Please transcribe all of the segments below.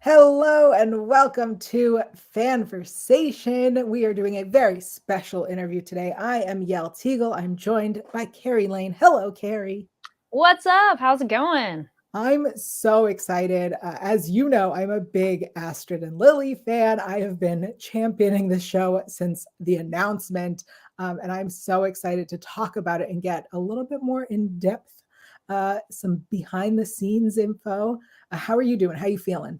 Hello and welcome to Fanversation. We are doing a very special interview today. I am Yael Tygiel. I'm joined by Kari Lane. Hello, Kari. What's up? How's it going? I'm so excited. As you know, I'm a big Astrid and Lilly fan. I have been championing the show since the announcement, and I'm so excited to talk about it and get a little bit more in depth, some behind the scenes info. How are you doing? How are you feeling?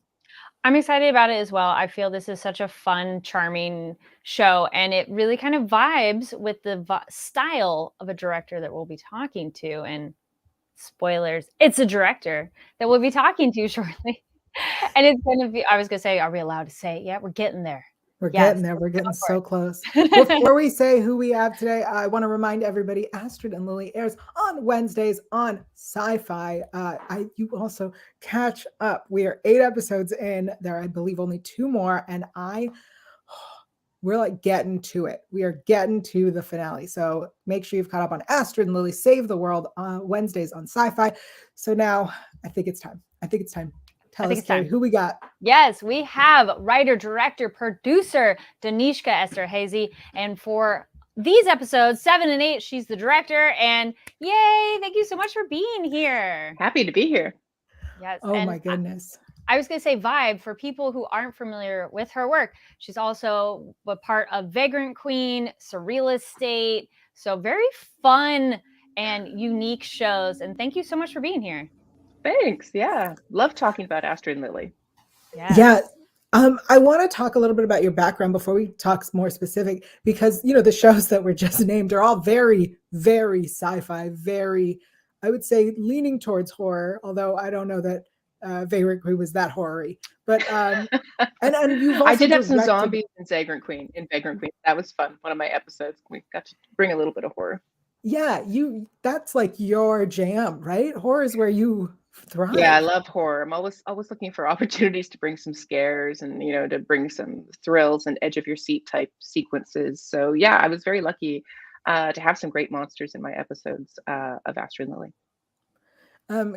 I'm excited about it as well. I feel this is such a fun, charming show, and it really kind of vibes with the style of a director that we'll be talking to. And spoilers, it's a director that we'll be talking to shortly. And it's going to be, I was going to say, are we allowed to say it? Yeah, we're getting there. We're Yes, getting there. We're getting go for so close. it. Before we say who we have today, I want to remind everybody Astrid and Lilly airs on Wednesdays on SYFY. You also catch up. We are 8 episodes in. There, I believe, only 2 more. And we're like getting to it. We are getting to the finale. So make sure you've caught up on Astrid and Lilly Save the World on Wednesdays on SYFY. So now I think it's time. I Tell think us, it's Kari, time. who we got. Yes, we have writer, director, producer Danishka Esterhazy. And for these episodes, 7 and 8, she's the director. And yay, thank you so much for being here. Happy to be here. Yes. Oh And my goodness. I was going to say Vibe for people who aren't familiar with her work. She's also a part of Vagrant Queen, Surreal Estate. So very fun and unique shows. And thank you so much for being here. Thanks. Yeah. Love talking about Astrid and Lilly. Yes. Yeah. I want to talk a little bit about your background before we talk more specific, because the shows that were just named are all very, very sci-fi, very, I would say, leaning towards horror. Although I don't know that Vagrant Queen was that horror-y. But and you've also I did have some directed. zombies in Vagrant Queen. That was fun. One of my episodes. We got to bring a little bit of horror. Yeah, that's like your jam, right? Horror is where you thrive. Yeah, I love horror. I'm always looking for opportunities to bring some scares and to bring some thrills and edge of your seat type sequences. So yeah, I was very lucky to have some great monsters in my episodes of Astrid and Lilly.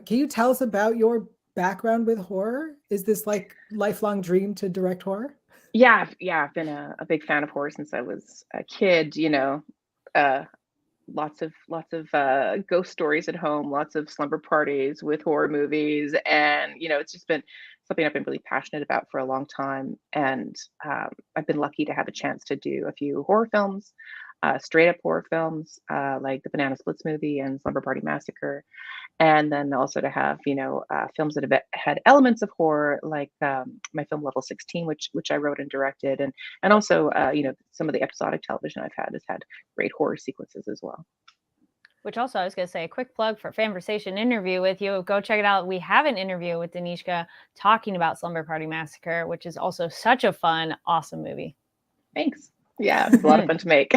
Can you tell us about your background with horror? Is this like lifelong dream to direct horror? Yeah, I've been a big fan of horror since I was a kid. Uh, lots of ghost stories at home, lots of slumber parties with horror movies, and it's just been something I've been really passionate about for a long time. And I've been lucky to have a chance to do a few horror films, straight up horror films, like the Banana Splits movie and Slumber Party Massacre, and then also to have films that have had elements of horror, like my film Level 16, which I wrote and directed, and also some of the episodic television I've had has had great horror sequences as well. Which also, I was going to say, a quick plug for Fanversation interview with you. Go check it out. We have an interview with Danishka talking about Slumber Party Massacre, which is also such a fun, awesome movie. Thanks. Yeah, it's a lot of fun to make.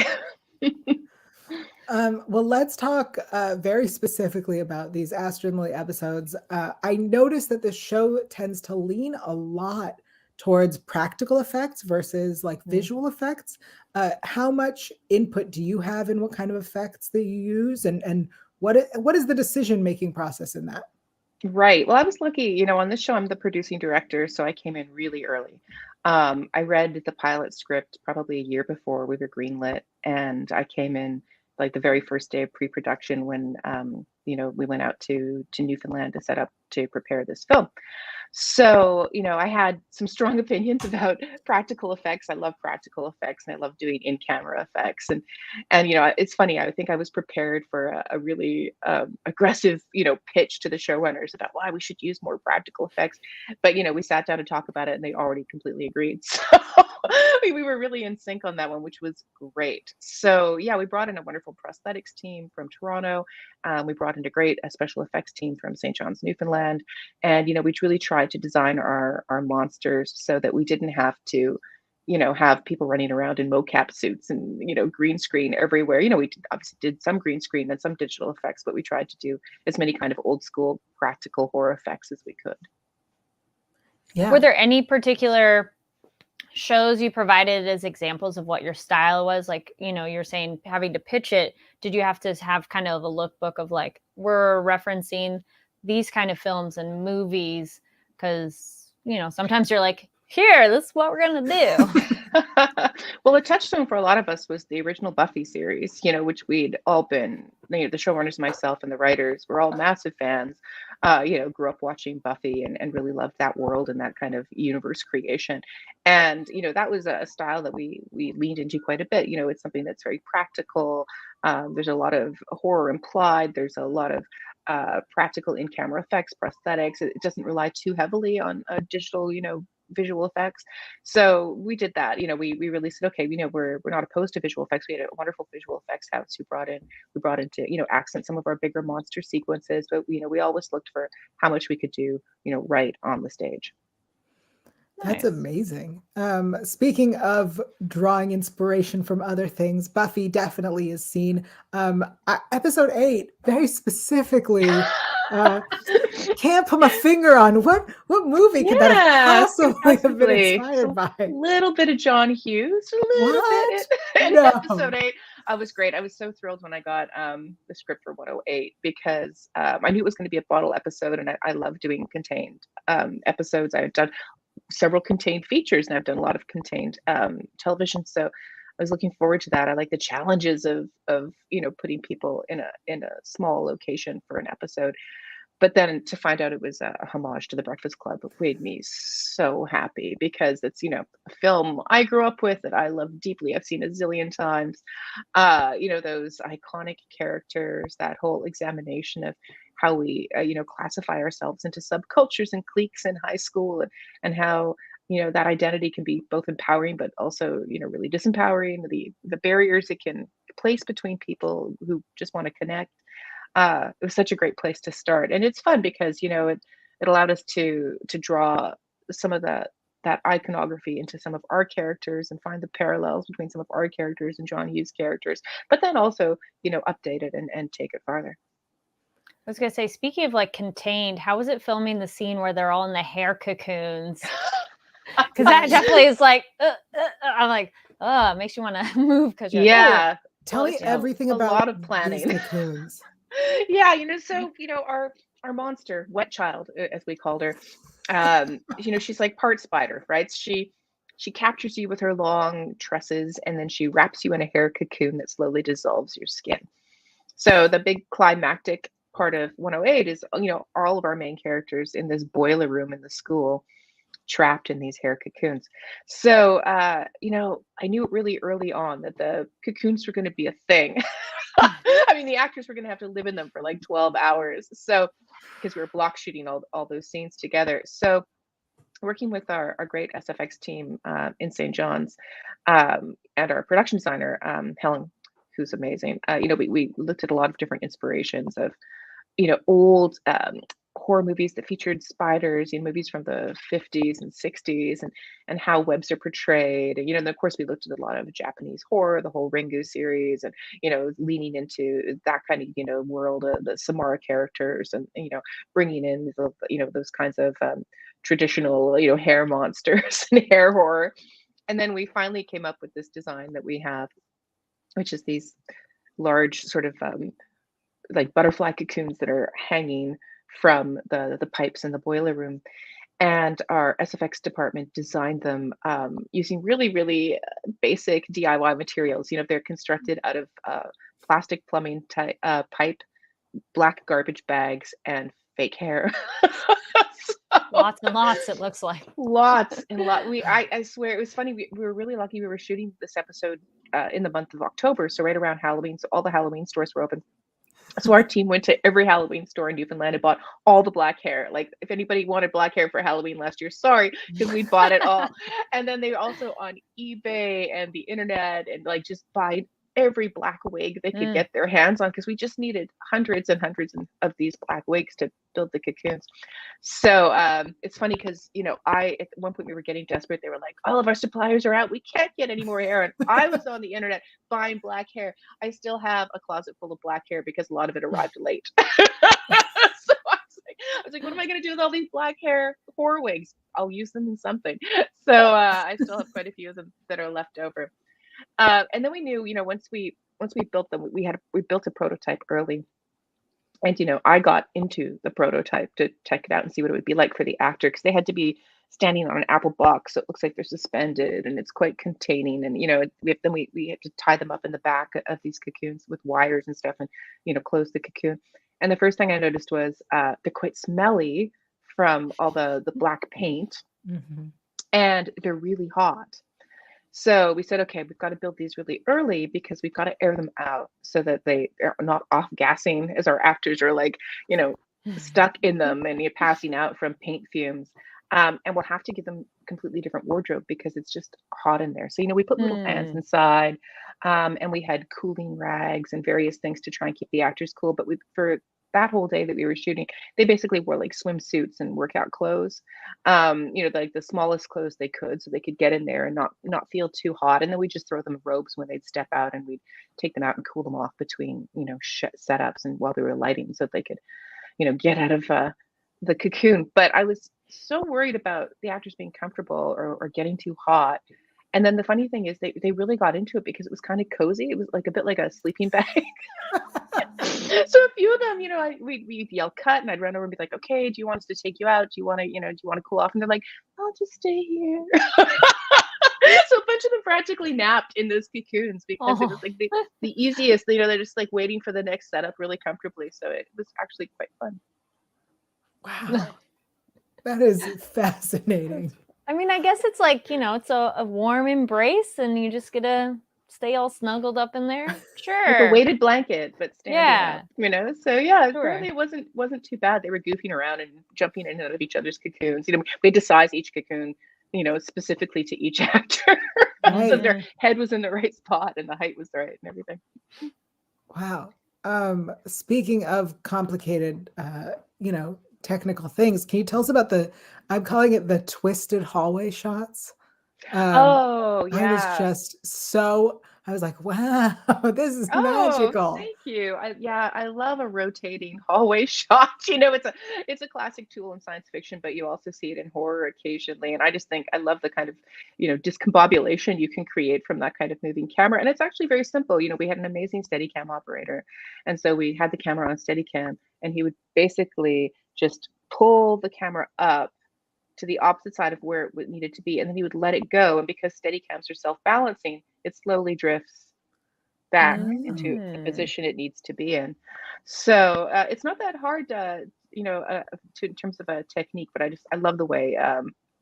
Well, let's talk very specifically about these Astrid and Lilly episodes. I noticed that the show tends to lean a lot towards practical effects versus like visual effects. How much input do you have in what kind of effects that you use, and what is the decision making process in that? Right. Well, I was lucky, on this show, I'm the producing director, so I came in really early. I read the pilot script probably a year before we were greenlit, and I came in like the very first day of pre-production when we went out to Newfoundland to set up to prepare this film. So, I had some strong opinions about practical effects. I love practical effects and I love doing in-camera effects. And it's funny, I think I was prepared for a really aggressive, pitch to the showrunners about why we should use more practical effects. But, we sat down to talk about it and they already completely agreed. So we were really in sync on that one, which was great. So yeah, we brought in a wonderful prosthetics team from Toronto. We brought in a great special effects team from St. John's, Newfoundland. And we truly tried to design our monsters so that we didn't have to have people running around in mocap suits and green screen everywhere. We obviously did some green screen and some digital effects, but we tried to do as many kind of old school practical horror effects as we could. Yeah. Were there any particular shows you provided as examples of what your style was? Like, you're saying having to pitch it, did you have to have kind of a lookbook of like, we're referencing these kind of films and movies? Because sometimes you're like, here, this is what we're going to do. Well, the touchstone for a lot of us was the original Buffy series, which we'd all been, the showrunners, myself, and the writers were all massive fans. Grew up watching Buffy and really loved that world and that kind of universe creation. And, that was a style that we leaned into quite a bit. It's something that's very practical. There's a lot of horror implied. There's a lot of practical in-camera effects, prosthetics. It doesn't rely too heavily on digital, visual effects. So we did that. We really said, okay, we're not opposed to visual effects. We had a wonderful visual effects house who brought in to accent some of our bigger monster sequences, but we always looked for how much we could do right on the stage. That's amazing. Speaking of drawing inspiration from other things, Buffy definitely is seen. Episode 8, very specifically, can't put my finger on what movie could that have possibly have been inspired by? A little bit of John Hughes, a little bit in episode 8. I was great. I was so thrilled when I got the script for 108 because I knew it was going to be a bottle episode, and I love doing contained episodes. I've done several contained features, and I've done a lot of contained television. So I was looking forward to that. I like the challenges of putting people in a small location for an episode. But then to find out it was a homage to The Breakfast Club made me so happy because it's, a film I grew up with that I love deeply. I've seen a zillion times. Those iconic characters, that whole examination of how we, classify ourselves into subcultures and cliques in high school, and how, that identity can be both empowering, but also, really disempowering, the barriers it can place between people who just want to connect. It was such a great place to start, and it's fun because it allowed us to draw some of that iconography into some of our characters and find the parallels between some of our characters and John Hughes characters, but then also update it and take it farther. I was gonna say, speaking of like contained, how was it filming the scene where they're all in the hair cocoons? Because that definitely is like, I'm like, it makes you want to move because you're like, tell me everything about a lot of planning. These cocoons. Yeah, so our monster, Wet Child, as we called her, she's like part spider, right? She captures you with her long tresses, and then she wraps you in a hair cocoon that slowly dissolves your skin. So the big climactic part of 108 is, all of our main characters in this boiler room in the school, trapped in these hair cocoons. So, I knew really early on that the cocoons were going to be a thing. I mean, the actors were going to have to live in them for like 12 hours. So, because we were block shooting all those scenes together. So, working with our great SFX team in St. John's, and our production designer, Helen, who's amazing. We looked at a lot of different inspirations of, old horror movies that featured spiders, movies from the 50s and 60s, and how webs are portrayed. And of course we looked at a lot of Japanese horror, the whole Ringu series, and leaning into that kind of world of the Samara characters, and bringing in those kinds of traditional hair monsters and hair horror. And then we finally came up with this design that we have, which is these large sort of like butterfly cocoons that are hanging from the pipes in the boiler room. And our SFX department designed them using really, really basic DIY materials. They're constructed out of plastic plumbing pipe, black garbage bags, and fake hair. Lots and lots, it looks like. Lots and lots. I swear, it was funny. We were really lucky. We were shooting this episode in the month of October, so right around Halloween. So all the Halloween stores were open. So our team went to every Halloween store in Newfoundland and bought all the black hair. Like, if anybody wanted black hair for Halloween last year, sorry, because we bought it all. And then they were also on eBay and the internet, and like just buy every black wig they could get their hands on, because we just needed hundreds and hundreds of these black wigs to build the cocoons. So it's funny because at one point we were getting desperate. They were like, all of our suppliers are out, we can't get any more hair. And I was on the internet buying black hair. I still have a closet full of black hair because a lot of it arrived late. So I was like, what am I going to do with all these black hair horror wigs? I'll use them in something. So I still have quite a few of them that are left over. And then we knew, once we built them, we built a prototype early. And, I got into the prototype to check it out and see what it would be like for the actor, because they had to be standing on an apple box, so it looks like they're suspended, and it's quite containing. And we have to tie them up in the back of these cocoons with wires and stuff, and close the cocoon. And the first thing I noticed was they're quite smelly from all the black paint, Mhm. and they're really hot. So we said, okay, we've got to build these really early because we've got to air them out so that they are not off gassing as our actors are like, stuck in them and you're passing out from paint fumes. And we'll have to give them completely different wardrobe because it's just hot in there. So, we put little fans inside, and we had cooling rags and various things to try and keep the actors cool. But for that whole day that we were shooting, they basically wore like swimsuits and workout clothes, like the smallest clothes they could, so they could get in there and not feel too hot. And then we just throw them robes when they'd step out, and we'd take them out and cool them off between setups and while we were lighting, so they could get out of the cocoon. But I was so worried about the actors being comfortable or getting too hot. And then the funny thing is they really got into it because it was kind of cozy. It was like a bit like a sleeping bag. So a few of them, we'd yell cut, and I'd run over and be like, okay, do you want us to take you out? Do you want to cool off? And they're like, I'll just stay here. So a bunch of them practically napped in those cocoons because it was like the easiest, they're just like waiting for the next setup really comfortably. So it was actually quite fun. Wow. That is fascinating. I mean, I guess it's like, it's a warm embrace and you just get to stay all snuggled up in there. Sure. Like a weighted blanket, but standing up, So yeah, Sure. really it wasn't too bad. They were goofing around and jumping in and out of each other's cocoons. We had to size each cocoon, specifically to each actor. So their head was in the right spot and the height was right and everything. Wow. Speaking of complicated, technical things, can you tell us about I'm calling it the twisted hallway shots? Oh, yeah. I was like, wow, this is magical. Thank you. I love a rotating hallway shot. It's a classic tool in science fiction, but you also see it in horror occasionally. And I just think I love the kind of, discombobulation you can create from that kind of moving camera. And it's actually very simple. We had an amazing Steadicam operator. And so we had the camera on Steadicam, and he would basically just pull the camera up to the opposite side of where it needed to be, and then he would let it go. And because Steadicams are self-balancing, it slowly drifts back into the position it needs to be in. So it's not that hard, in terms of a technique. But I love the way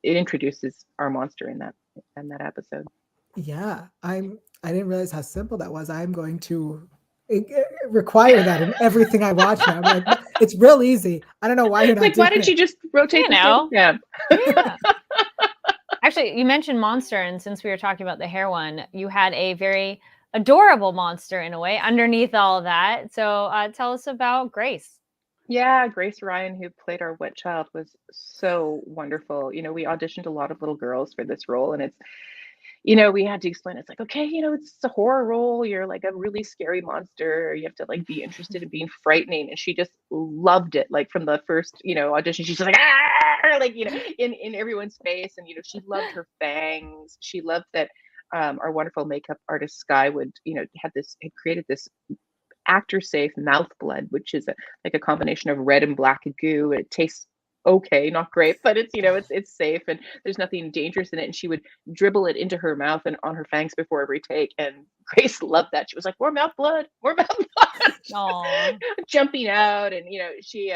it introduces our monster in that episode. Yeah, I didn't realize how simple that was. I'm going to require that in everything I watch now. I'm like, it's real easy. I don't know why you're not like, why didn't you just rotate the Steadicam? Yeah. Actually, you mentioned monster, and since we were talking about the hair one, you had a very adorable monster in a way underneath all of that. So tell us about Grace. Yeah, Grace Ryan, who played our wet child, was so wonderful. We auditioned a lot of little girls for this role, and it's we had to explain, it's like, okay, it's a horror role. You're like a really scary monster. You have to like be interested in being frightening. And she just loved it. Like from the first, audition, she's just like, ah, like, in everyone's face. And, she loved her fangs. She loved that our wonderful makeup artist, Sky, had created this actor safe mouth blood, which is like a combination of red and black goo. It tastes okay, not great, but it's it's safe and there's nothing dangerous in it. And she would dribble it into her mouth and on her fangs before every take. And Grace loved that. She was like, more mouth blood, more mouth blood. Jumping out. And she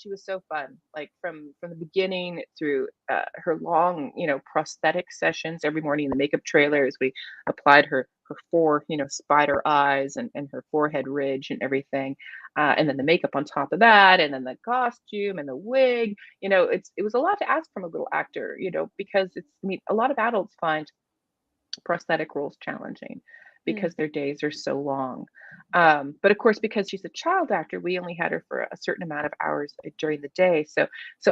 was so fun, like from the beginning through her long prosthetic sessions every morning in the makeup trailers. We applied her 4 spider eyes and her forehead ridge and everything, and then the makeup on top of that, and then the costume and the wig. It was a lot to ask from a little actor, because a lot of adults find prosthetic roles challenging because their days are so long. But of course, because she's a child actor, we only had her for a certain amount of hours during the day. So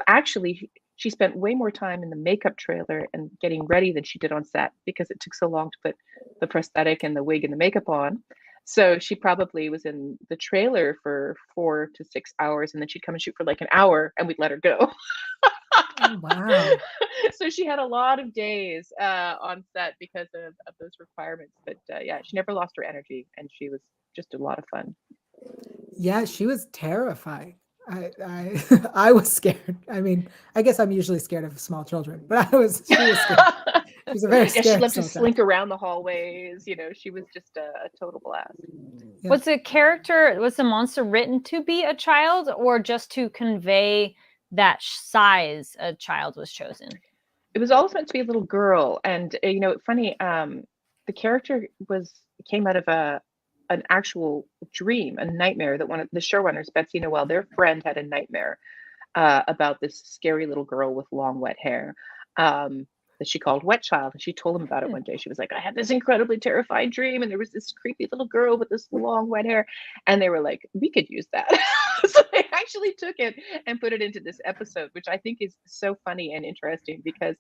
actually she spent way more time in the makeup trailer and getting ready than she did on set because it took so long to put the prosthetic and the wig and the makeup on. So she probably was in the trailer for 4 to 6 hours, and then she'd come and shoot for like an hour and we'd let her go. Oh, wow. So she had a lot of days on set because of those requirements. But yeah, she never lost her energy, and she was just a lot of fun. Yeah, she was terrifying. I was scared. I mean, I guess I'm usually scared of small children, but she was scared. She's a very Yeah, she scary loved to small child. slink around the hallways. She was just a total blast. Yeah. Was the monster written to be a child or just to convey that size a child was chosen? It was always meant to be a little girl, and funny. The character came out of an actual dream, a nightmare that one of the showrunners, Betsy Noel, their friend had a nightmare about this scary little girl with long wet hair. That she called Wet Child. And she told him about it one day. She was like, I had this incredibly terrifying dream, and there was this creepy little girl with this long wet hair. And they were like, we could use that. So they actually took it and put it into this episode, which I think is so funny and interesting because,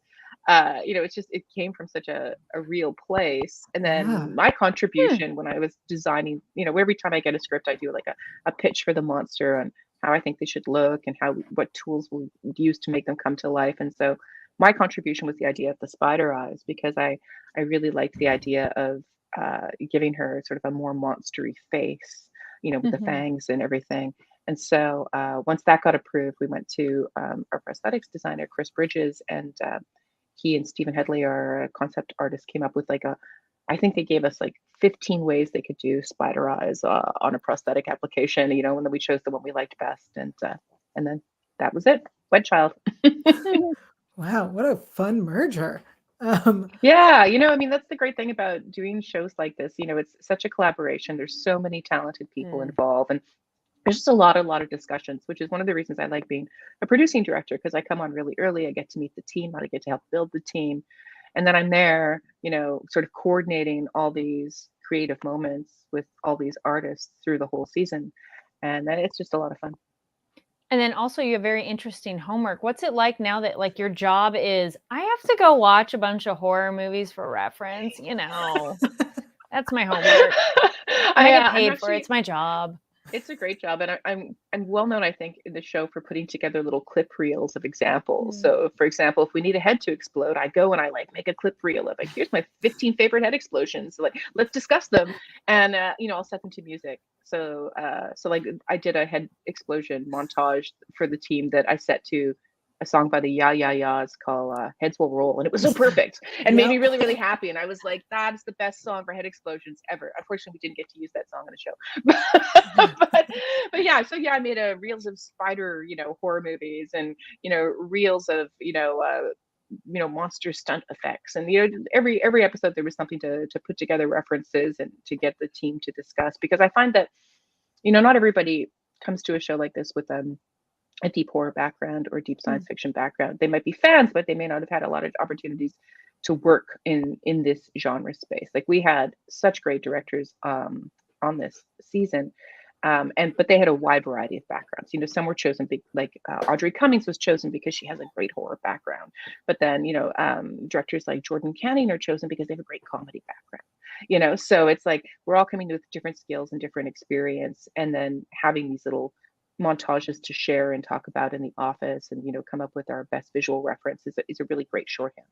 it came from such a real place. And then Yeah. my contribution when I was designing, every time I get a script, I do like a pitch for the monster and how I think they should look and what tools we'll use to make them come to life. And so my contribution was the idea of the spider eyes because I really liked the idea of giving her sort of a more monstery face, with the fangs and everything. And so once that got approved, we went to our prosthetics designer, Chris Bridges, and he and Stephen Headley, our concept artist, came up with I think they gave us like 15 ways they could do spider eyes on a prosthetic application, and then we chose the one we liked best. And then that was it. Wet Child. Wow, what a fun merger. Yeah, I mean, that's the great thing about doing shows like this. It's such a collaboration. There's so many talented people involved, and there's just a lot of discussions, which is one of the reasons I like being a producing director because I come on really early. I get to meet the team, I get to help build the team, and then I'm there, sort of coordinating all these creative moments with all these artists through the whole season, and then it's just a lot of fun. And then also you have very interesting homework. What's it like now that like your job is, I have to go watch a bunch of horror movies for reference, that's my homework. I get paid for it. It's my job. It's a great job, and I'm well known, I think, in the show for putting together little clip reels of examples. So, for example, if we need a head to explode, I go and I make a clip reel of here's my 15 favorite head explosions. So, let's discuss them, and I'll set them to music. So I did a head explosion montage for the team that I set to a song by the Ya's called Heads Will Roll, and it was so perfect and made me really, really happy. And I was like, that is the best song for head explosions ever. Unfortunately, we didn't get to use that song on the show. but yeah, so I made reels of spider, horror movies, and reels of monster stunt effects, and every episode there was something to put together references and to get the team to discuss, because I find that not everybody comes to a show like this with a deep horror background or deep science fiction background. They might be fans, but they may not have had a lot of opportunities to work in this genre space. Like, we had such great directors on this season, but they had a wide variety of backgrounds. Some were chosen, like Audrey Cummings was chosen because she has a great horror background. But then, directors like Jordan Canning are chosen because they have a great comedy background. So it's like we're all coming with different skills and different experience, and then having these little montages to share and talk about in the office, and come up with our best visual reference is a really great shorthand.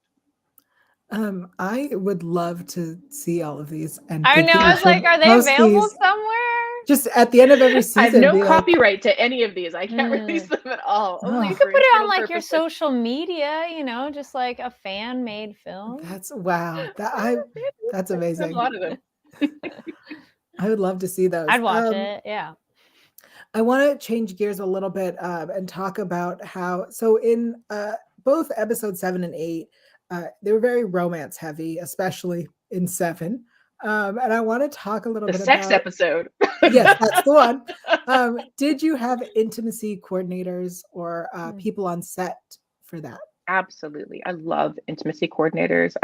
I would love to see all of these. And I know. I was like, are they available somewhere? Just at the end of every season. I have no copyright to any of these. I can't release them at all. Only you could put it on like your social media, just like a fan-made film. That's wow. That's amazing. A lot of them. I would love to see those. I'd watch it. Yeah. I want to change gears a little bit and talk about how, so in both episode 7 and 8, they were very romance heavy, especially in 7. And I want to talk a little bit about the sex episode. Yes, that's the one. Did you have intimacy coordinators or people on set for that? Absolutely. I love intimacy coordinators.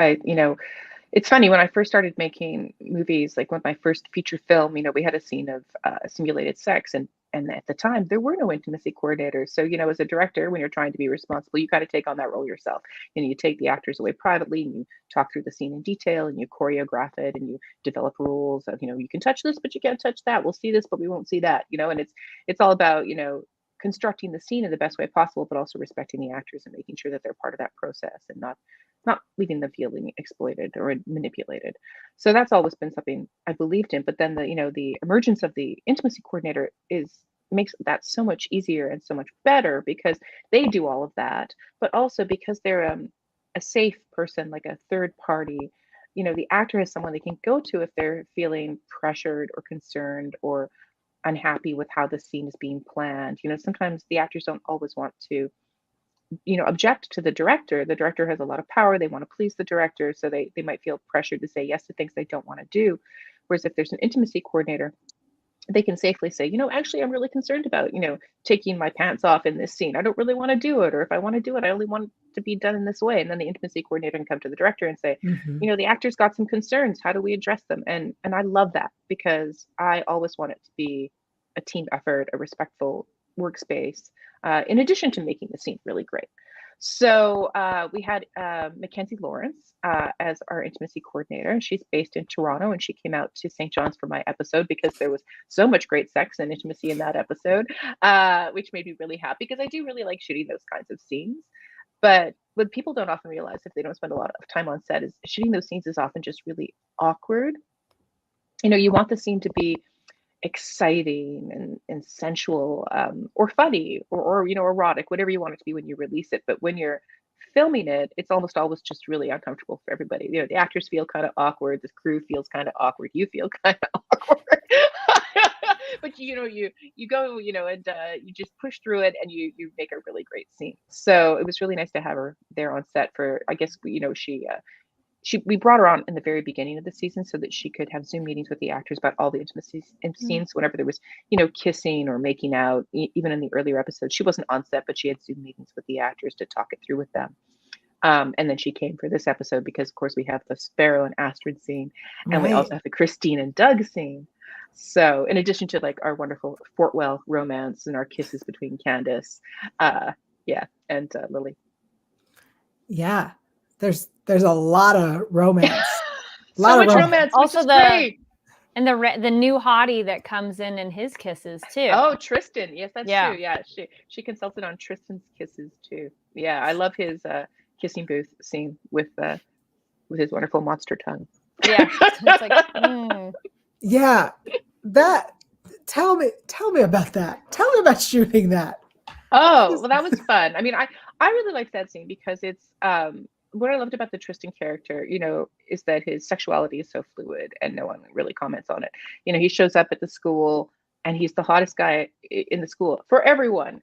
It's funny, when I first started making movies, like with my first feature film, we had a scene of simulated sex, and at the time there were no intimacy coordinators. So, as a director, when you're trying to be responsible, you got to take on that role yourself. You take the actors away privately, and you talk through the scene in detail, and you choreograph it, and you develop rules of, you can touch this, but you can't touch that. We'll see this, but we won't see that, and it's all about, constructing the scene in the best way possible, but also respecting the actors and making sure that they're part of that process and not leaving them feeling exploited or manipulated. So that's always been something I believed in. But then the emergence of the intimacy coordinator is makes that so much easier and so much better because they do all of that, but also because they're a safe person, like a third party. The actor has someone they can go to if they're feeling pressured or concerned or unhappy with how the scene is being planned. Sometimes the actors don't always want to object to the director. The director has a lot of power. They want to please the director, so they might feel pressured to say yes to things they don't want to do. Whereas if there's an intimacy coordinator, they can safely say, actually, I'm really concerned about, taking my pants off in this scene. I don't really want to do it. Or if I want to do it, I only want it to be done in this way. And then the intimacy coordinator can come to the director and say, the actor's got some concerns. How do we address them? And I love that because I always want it to be a team effort, a respectful workspace, in addition to making the scene really great. So we had Mackenzie Lawrence as our intimacy coordinator. She's based in Toronto, and she came out to St. John's for my episode because there was so much great sex and intimacy in that episode, which made me really happy because I do really like shooting those kinds of scenes. But what people don't often realize if they don't spend a lot of time on set is shooting those scenes is often just really awkward. You want the scene to be exciting and sensual, or funny or erotic, whatever you want it to be when you release it. But when you're filming it, it's almost always just really uncomfortable for everybody. The actors feel kind of awkward, the crew feels kind of awkward, you feel kind of awkward. But you go, and you just push through it, and you make a really great scene. So it was really nice to have her there on set for, I guess, we brought her on in the very beginning of the season so that she could have Zoom meetings with the actors about all the intimacy scenes whenever there was, kissing or making out. Even in the earlier episodes, she wasn't on set, but she had Zoom meetings with the actors to talk it through with them. And then she came for this episode because, of course, we have the Sparrow and Astrid scene, and we also have the Christine and Doug scene. So in addition to like our wonderful Fortwell romance and our kisses between Candace, and Lily. Yeah. There's a lot of romance. So much romance. Also great. And the new hottie that comes in and his kisses too. Oh, Tristan. Yes, that's true. Yeah, she consulted on Tristan's kisses too. Yeah, I love his kissing booth scene with his wonderful monster tongue. Yeah, it's like, yeah. That. Tell me about that. Tell me about shooting that. Oh, well, that was fun. I mean, I really liked that scene because it's what I loved about the Tristan character, is that his sexuality is so fluid and no one really comments on it. He shows up at the school and he's the hottest guy in the school for everyone,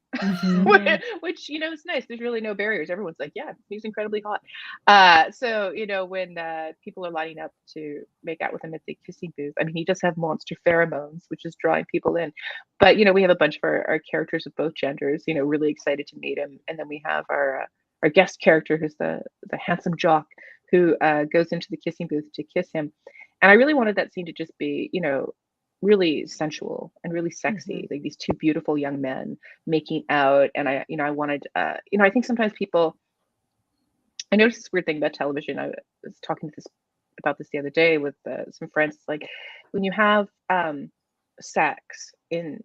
which, is nice. There's really no barriers. Everyone's like, yeah, he's incredibly hot. So, when people are lining up to make out with him at the kissing booth, I mean, he does have monster pheromones, which is drawing people in. But, we have a bunch of our characters of both genders, really excited to meet him. And then we have our guest character, who's the handsome jock who goes into the kissing booth to kiss him. And I really wanted that scene to just be, really sensual and really sexy, like these two beautiful young men making out. And I wanted, I think sometimes I noticed this weird thing about television. I was talking about this the other day with some friends. Like when you have sex in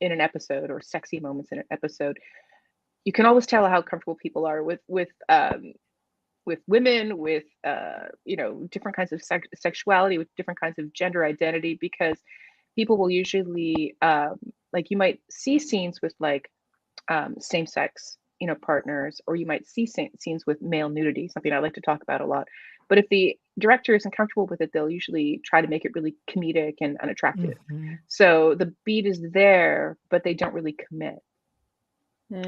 an episode or sexy moments in an episode, you can always tell how comfortable people are with women, with different kinds of sexuality, with different kinds of gender identity, because people will usually like you might see scenes with like same-sex partners, or you might see scenes with male nudity, something I like to talk about a lot. But if the director isn't comfortable with it, they'll usually try to make it really comedic and unattractive. So the beat is there, but they don't really commit.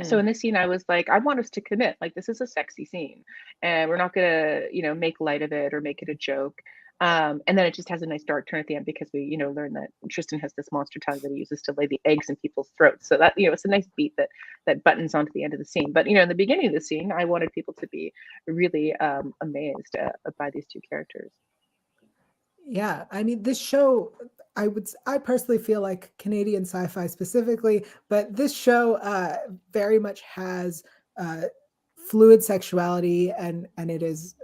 So in this scene, I was like, I want us to commit. Like, this is a sexy scene, and we're not gonna, make light of it or make it a joke. And then it just has a nice dark turn at the end because we, learn that Tristan has this monster tongue that he uses to lay the eggs in people's throats. So that, it's a nice beat that buttons onto the end of the scene. But in the beginning of the scene, I wanted people to be really amazed by these two characters. Yeah, I mean, this show, I personally feel like Canadian sci-fi specifically, but this show very much has fluid sexuality, and it is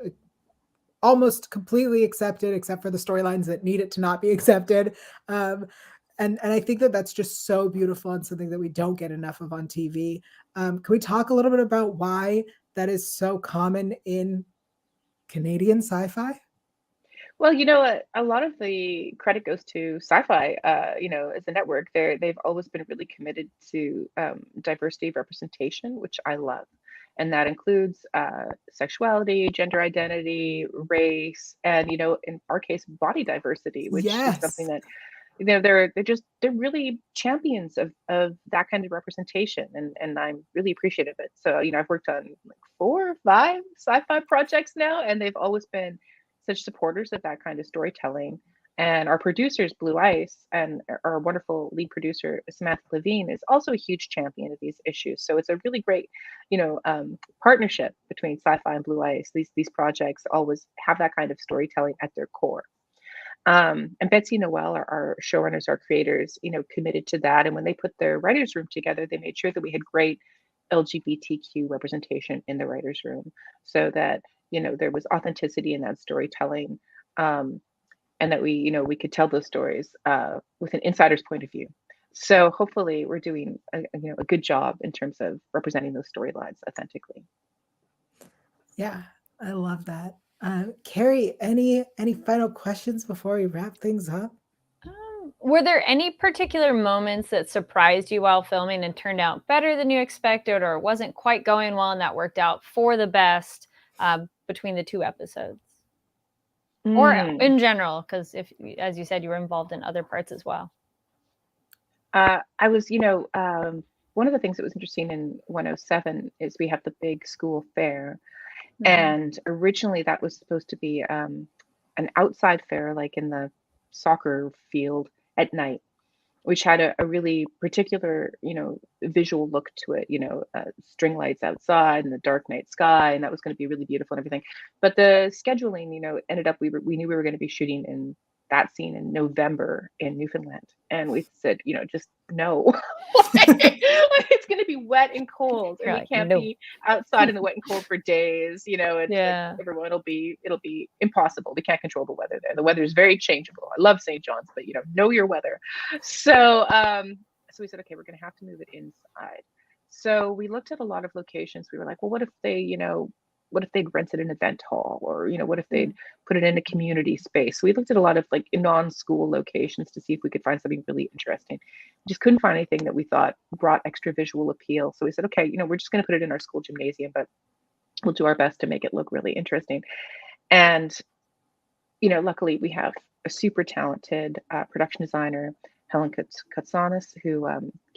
almost completely accepted, except for the storylines that need it to not be accepted. And I think that's just so beautiful and something that we don't get enough of on TV. Can we talk a little bit about why that is so common in Canadian sci-fi? Well, a lot of the credit goes to SYFY. As a network, they've always been really committed to diversity of representation, which I love, and that includes sexuality, gender identity, race, and in our case, body diversity, which is something Yes. that they're really champions of that kind of representation, and I'm really appreciative of it. So I've worked on like 4 or 5 sci-fi projects now, and they've always been such supporters of that kind of storytelling. And our producers, Blue Ice, and our wonderful lead producer, Samantha Levine, is also a huge champion of these issues. So it's a really great, partnership between Sci-Fi and Blue Ice. These projects always have that kind of storytelling at their core. And Betsy Noel, our showrunners, our creators, committed to that. And when they put their writers' room together, they made sure that we had great LGBTQ representation in the writers' room, so that there was authenticity in that storytelling, and that we could tell those stories with an insider's point of view. So hopefully, we're doing a good job in terms of representing those storylines authentically. Yeah, I love that. Kari, any final questions before we wrap things up? Were there any particular moments that surprised you while filming and turned out better than you expected, or wasn't quite going well and that worked out for the best between the 2 episodes? Or in general, because if, as you said, you were involved in other parts as well. I was, one of the things that was interesting in 107 is we have the big school fair. And originally that was supposed to be an outside fair, like in the soccer field at night, which had a really particular, visual look to it, string lights outside and the dark night sky. And that was going to be really beautiful and everything. But the scheduling, ended up, we knew we were going to be shooting in that scene in November in Newfoundland. And we said, just no. It's going to be wet and cold, and we can't be outside in the wet and cold for days. It's like everyone, it'll be impossible. We can't control the weather there. The weather is very changeable. I love St. John's, but know your weather. So we said, okay, we're going to have to move it inside. So we looked at a lot of locations. We were like, well, what if they'd rented an event hall, or what if they'd put it in a community space? So we looked at a lot of like non-school locations to see if we could find something really interesting. We just couldn't find anything that we thought brought extra visual appeal. So we said, okay, we're just going to put it in our school gymnasium, but we'll do our best to make it look really interesting. And luckily we have a super talented production designer, Helen Katsanis, who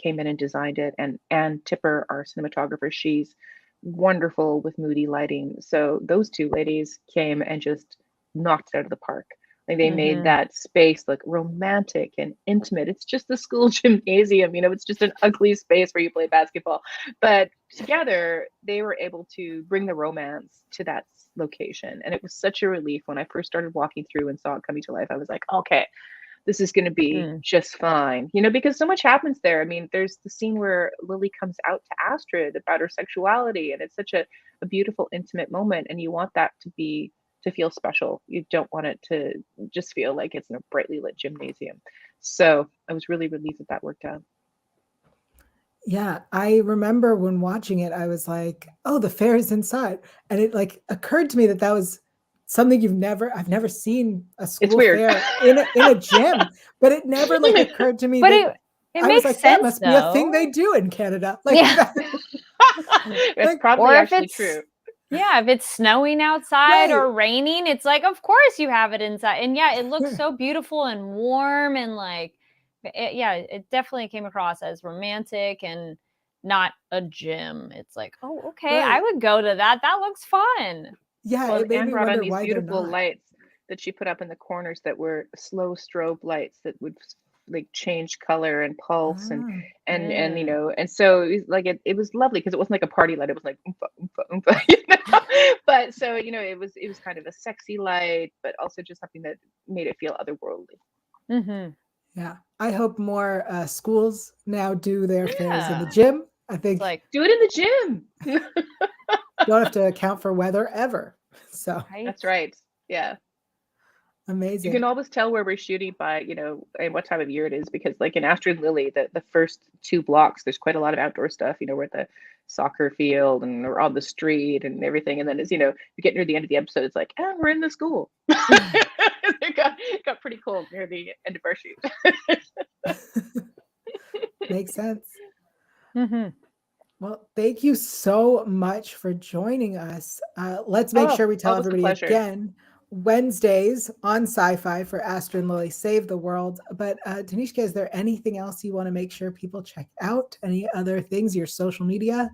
came in and designed it, and Ann Tipper, our cinematographer. She's wonderful with moody lighting. So those 2 ladies came and just knocked it out of the park. Like they made that space look romantic and intimate. It's just the school gymnasium, it's just an ugly space where you play basketball. But together they were able to bring the romance to that location. And it was such a relief when I first started walking through and saw it coming to life. I was like, okay, this is going to be just fine, because so much happens there. I mean, there's the scene where Lily comes out to Astrid about her sexuality, and it's such a beautiful, intimate moment, and you want that to feel special. You don't want it to just feel like it's in a brightly lit gymnasium. So I was really relieved that worked out. Yeah, I remember when watching it, I was like, oh, the fair is inside. And it like occurred to me that was something I've never seen a school fair in a gym, but it never like occurred to me. But that it I makes was like, sense, that must be a thing they do in Canada. Like, it's probably actually true. Yeah, if it's snowing outside or raining, it's like, of course you have it inside. And yeah, it looks so beautiful and warm, and like, it definitely came across as romantic and not a gym. It's like, oh, okay, I would go to that. That looks fun. Yeah, well, it made Anne me brought wonder on these why beautiful lights that she put up in the corners that were slow strobe lights that would like change color and pulse and so it was lovely because it wasn't like a party light. It was like oompa, oompa, oompa, but so it was kind of a sexy light, but also just something that made it feel otherworldly. Yeah, I hope more schools now do their fairs in the gym. I think like, do it in the gym. Don't have to account for weather ever. So that's right. Yeah. Amazing. You can always tell where we're shooting by, and what time of year it is, because like in Astrid Lilly, the first 2 blocks, there's quite a lot of outdoor stuff, we're at the soccer field and we're on the street and everything. And then as you get near the end of the episode, it's like, we're in the school. it got pretty cold near the end of our shoot. Makes sense. Mhm. Well, thank you so much for joining us. Let's make sure we tell always a everybody pleasure. again, Wednesdays on SYFY for Astrid and Lilly Save the World. But Danishka, is there anything else you want to make sure people check out? Any other things, your social media?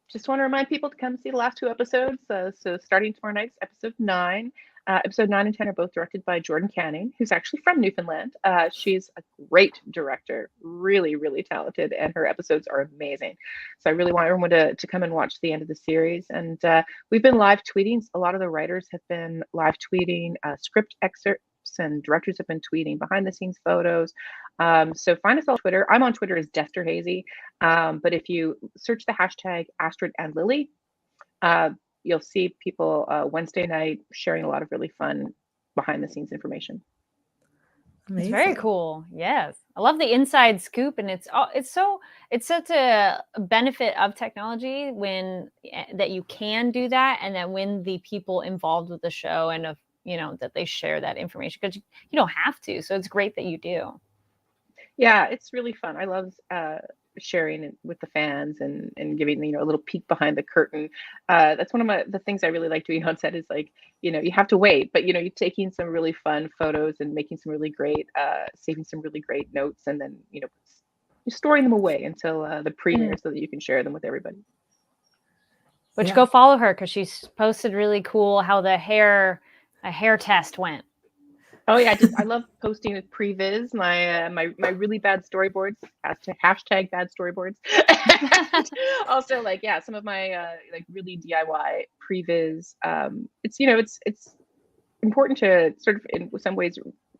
Just want to remind people to come see the last 2 episodes. So starting tomorrow night's episode 9. Episode 9 and 10 are both directed by Jordan Canning, who's actually from Newfoundland. She's a great director, really, really talented, and her episodes are amazing. So I really want everyone to come and watch the end of the series. And we've been live tweeting. A lot of the writers have been live tweeting script excerpts, and directors have been tweeting behind the scenes photos. So find us on Twitter. I'm on Twitter as Esterhazy. But if you search the hashtag Astrid and Lilly, you'll see people Wednesday night sharing a lot of really fun behind the scenes information. It's very cool. Yes. I love the inside scoop, and it's such a benefit of technology when that you can do that, and then when the people involved with the show and that they share that information, because you don't have to. So it's great that you do. Yeah, it's really fun. I love sharing it with the fans and giving a little peek behind the curtain. That's one of the things I really like doing on set is like, you have to wait, but you're taking some really fun photos and making some really great saving some really great notes, and then you're storing them away until the premiere so that you can share them with everybody. Which go follow her, because she's posted really cool how a hair test went. Oh yeah, I love posting with previs my really bad storyboards, hashtag bad storyboards. And also some of my really DIY previs. It's important to sort of in some ways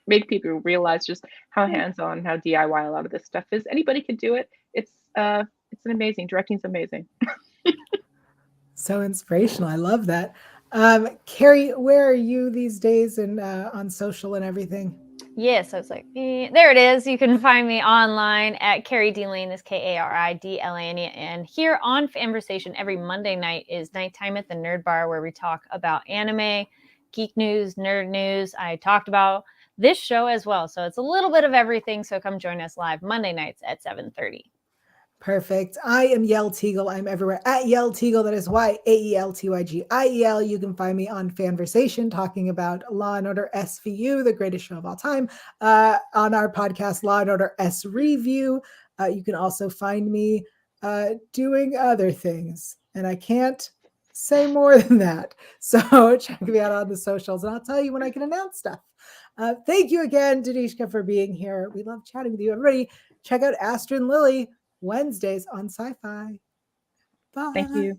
make people realize just how hands-on, how DIY a lot of this stuff is. Anybody can do it. It's an amazing, directing's amazing. So inspirational. I love that. Kari, where are you these days and on social and everything? Yes, I was like, there it is. You can find me online at Kari D. Lane, that's KARIDLANE. And here on Fanversation, every Monday night is nighttime at the Nerd Bar, where we talk about anime, geek news, nerd news. I talked about this show as well. So it's a little bit of everything. So come join us live Monday nights at 7:30. Perfect. I am Yael Tygiel. I'm everywhere at Yael Tygiel. That is YAELTYGIEL. You can find me on Fanversation talking about Law and Order SVU, the greatest show of all time. On our podcast, Law and Order S Review. You can also find me doing other things, and I can't say more than that. So check me out on the socials, and I'll tell you when I can announce stuff. Thank you again, Danishka, for being here. We love chatting with you. Everybody, check out Astrid and Lilly Wednesdays on SYFY. Bye. Thank you.